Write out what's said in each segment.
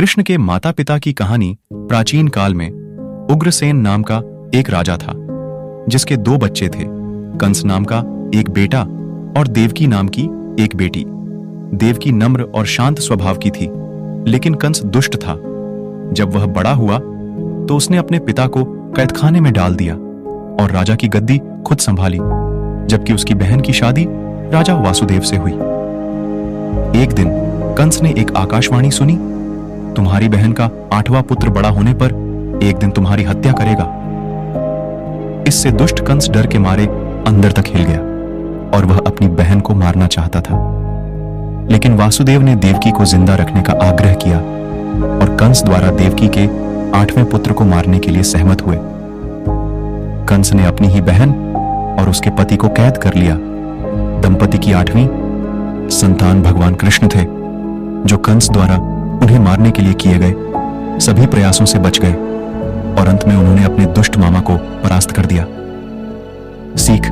कृष्ण के माता पिता की कहानी प्राचीन काल में उग्रसेन नाम का एक राजा था, जिसके दो बच्चे थे, कंस नाम का एक बेटा और देवकी नाम की एक बेटी। देवकी नम्र और शांत स्वभाव की थी, लेकिन कंस दुष्ट था। जब वह बड़ा हुआ तो उसने अपने पिता को कैदखाने में डाल दिया और राजा की गद्दी खुद संभाली, जबकि उसकी बहन की शादी राजा वासुदेव से हुई। एक दिन कंस ने एक आकाशवाणी सुनी, तुम्हारी बहन का 8वां पुत्र बड़ा होने पर एक दिन तुम्हारी हत्या करेगा। इससे दुष्ट कंस डर के मारे अंदर तक हिल गया और वह अपनी बहन को मारना चाहता था, लेकिन वासुदेव ने देवकी को जिंदा रखने का आग्रह किया और कंस द्वारा देवकी के 8वें पुत्र को मारने के लिए सहमत हुए। कंस ने अपनी ही बहन और उसके पति को कैद कर लिया। दंपति की 8वीं संतान भगवान कृष्ण थे, जो कंस द्वारा उन्हें मारने के लिए किए गए सभी प्रयासों से बच गए और अंत में उन्होंने अपने दुष्ट मामा को परास्त कर दिया। सीख,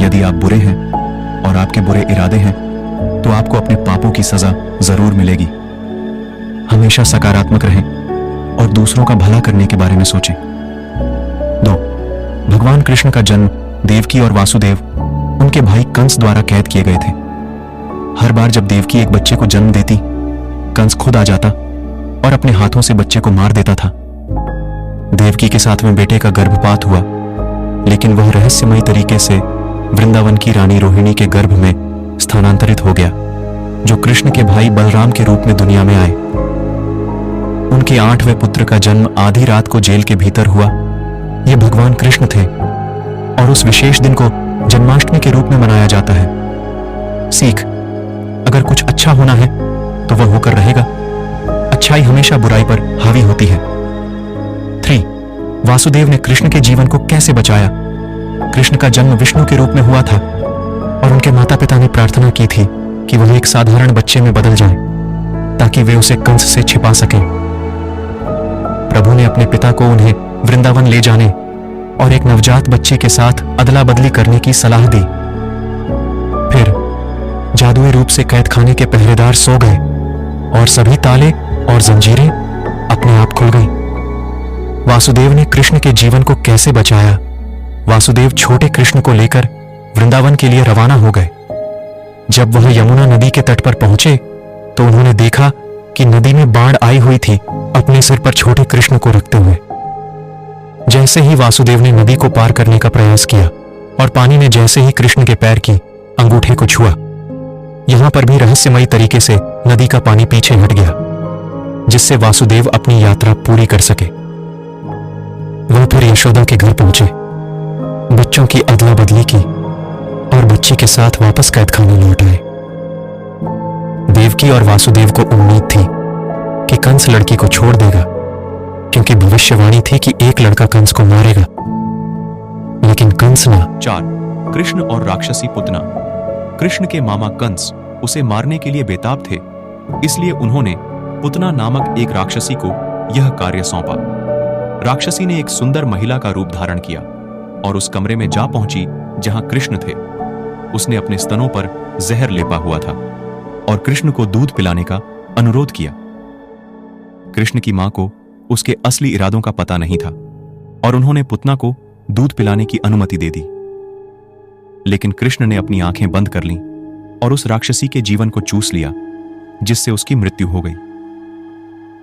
यदि आप बुरे हैं और आपके बुरे इरादे हैं तो आपको अपने पापों की सजा जरूर मिलेगी। हमेशा सकारात्मक रहें और दूसरों का भला करने के बारे में सोचें। 2. भगवान कृष्ण का जन्म देवकी और वासुदेव उनके भाई कंस द्वारा कैद किए गए थे। हर बार जब देवकी एक बच्चे को जन्म देती, कंस खुद आ जाता और अपने हाथों से बच्चे को मार देता था। देवकी के 7वें बेटे का गर्भपात हुआ, लेकिन वह रहस्यमयी तरीके से वृंदावन की रानी रोहिणी के गर्भ में स्थानांतरित हो गया, जो कृष्ण के भाई बलराम के रूप में दुनिया में आए। उनके 8वें पुत्र का जन्म आधी रात को जेल के भीतर हुआ। ये भगवान कृष्ण थे और उस विशेष दिन को जन्माष्टमी के रूप में मनाया जाता है। सीख, अगर कुछ अच्छा होना है तो वह होकर रहेगा। अच्छाई हमेशा बुराई पर हावी होती है। 3. वासुदेव ने कृष्ण के जीवन को कैसे बचाया? कृष्ण का जन्म विष्णु के रूप में हुआ था और उनके माता पिता ने प्रार्थना की थी कि वह एक साधारण बच्चे में बदल जाए ताकि वे उसे कंस से छिपा सकें। प्रभु ने अपने पिता को उन्हें वृंदावन ले जाने और एक नवजात बच्चे के साथ अदला बदली करने की सलाह दी। फिर जादुई रूप से कैदखाने के पहरेदार सो गए और सभी ताले और जंजीरें अपने आप खुल गईं। वासुदेव ने कृष्ण के जीवन को कैसे बचाया? वासुदेव छोटे कृष्ण को लेकर वृंदावन के लिए रवाना हो गए। जब वह यमुना नदी के तट पर पहुंचे तो उन्होंने देखा कि नदी में बाढ़ आई हुई थी, अपने सिर पर छोटे कृष्ण को रखते हुए। जैसे ही वासुदेव ने नदी को पार करने का प्रयास किया और पानी ने जैसे ही कृष्ण के पैर की अंगूठे को छुआ, यहां पर भी रहस्यमयी तरीके से नदी का पानी पीछे हट गया, जिससे वासुदेव अपनी यात्रा पूरी कर सके। वह फिर यशोदा के घर पहुंचे, बच्चों की अदला बदली की और बच्ची के साथ वापस कैदखाने लौट आए। देवकी और वासुदेव को उम्मीद थी कि कंस लड़की को छोड़ देगा, क्योंकि भविष्यवाणी थी कि एक लड़का कंस को मारेगा, लेकिन कंस ना। 4. कृष्ण और राक्षसी पुतना। कृष्ण के मामा कंस उसे मारने के लिए बेताब थे, इसलिए उन्होंने पुतना नामक एक राक्षसी को यह कार्य सौंपा। राक्षसी ने एक सुंदर महिला का रूप धारण किया और उस कमरे में जा पहुंची जहां कृष्ण थे। उसने अपने स्तनों पर जहर लेपा हुआ था और कृष्ण को दूध पिलाने का अनुरोध किया। कृष्ण की मां को उसके असली इरादों का पता नहीं था और उन्होंने पुतना को दूध पिलाने की अनुमति दे दी, लेकिन कृष्ण ने अपनी आंखें बंद कर लीं और उस राक्षसी के जीवन को चूस लिया, जिससे उसकी मृत्यु हो गई।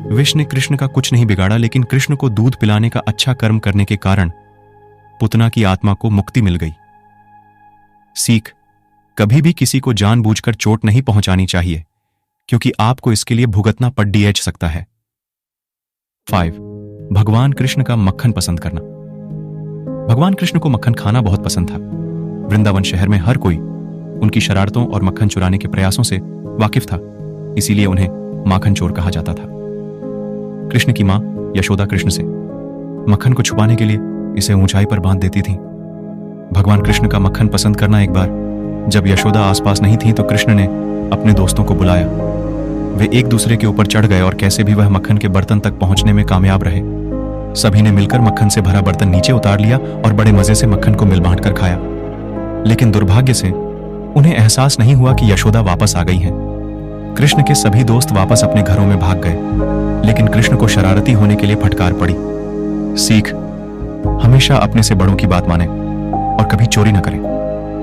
विष ने कृष्ण का कुछ नहीं बिगाड़ा, लेकिन कृष्ण को दूध पिलाने का अच्छा कर्म करने के कारण पुतना की आत्मा को मुक्ति मिल गई। सीख, कभी भी किसी को जानबूझकर चोट नहीं पहुंचानी चाहिए, क्योंकि आपको इसके लिए भुगतना पड़ सकता है। 5. भगवान कृष्ण का मक्खन पसंद करना। भगवान कृष्ण को मक्खन खाना बहुत पसंद था। वृंदावन शहर में हर कोई उनकी शरारतों और मक्खन चुराने के प्रयासों से वाकिफ था, इसीलिए उन्हें माखन चोर कहा जाता था। कृष्ण की मां यशोदा कृष्ण से मक्खन को छुपाने के लिए इसे ऊंचाई पर बांध देती थी। भगवान कृष्ण का मक्खन पसंद करना एक बार जब यशोदा आसपास नहीं थी तो कृष्ण ने अपने दोस्तों को बुलाया। वे एक दूसरे के ऊपर चढ़ गए और कैसे भी वह मक्खन के बर्तन तक पहुंचने में कामयाब रहे। सभी ने मिलकर मक्खन से भरा बर्तन नीचे उतार लिया और बड़े मजे से मक्खन को मिल बांट कर खाया, लेकिन दुर्भाग्य से उन्हें एहसास नहीं हुआ कि यशोदा वापस आ गई हैं। कृष्ण के सभी दोस्त वापस अपने घरों में भाग गए, लेकिन लेकिन कृष्ण को शरारती होने के लिए फटकार पड़ी। सीख, हमेशा अपने से बड़ों की बात माने और कभी चोरी न करें।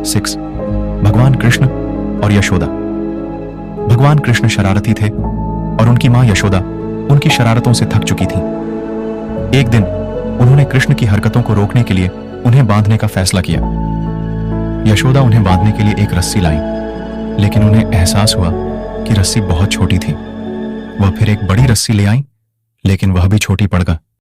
6. भगवान कृष्ण और यशोदा। भगवान कृष्ण शरारती थे और उनकी मां यशोदा उनकी शरारतों से थक चुकी थी। एक दिन उन्होंने कृष्ण की हरकतों को रोकने के लिए उन्हें बांधने का फैसला किया। यशोदा उन्हें बांधने के लिए एक रस्सी लाई, लेकिन उन्हें एहसास हुआ कि रस्सी बहुत छोटी थी। वह फिर एक बड़ी रस्सी ले आई, लेकिन वह भी छोटी पड़ गई।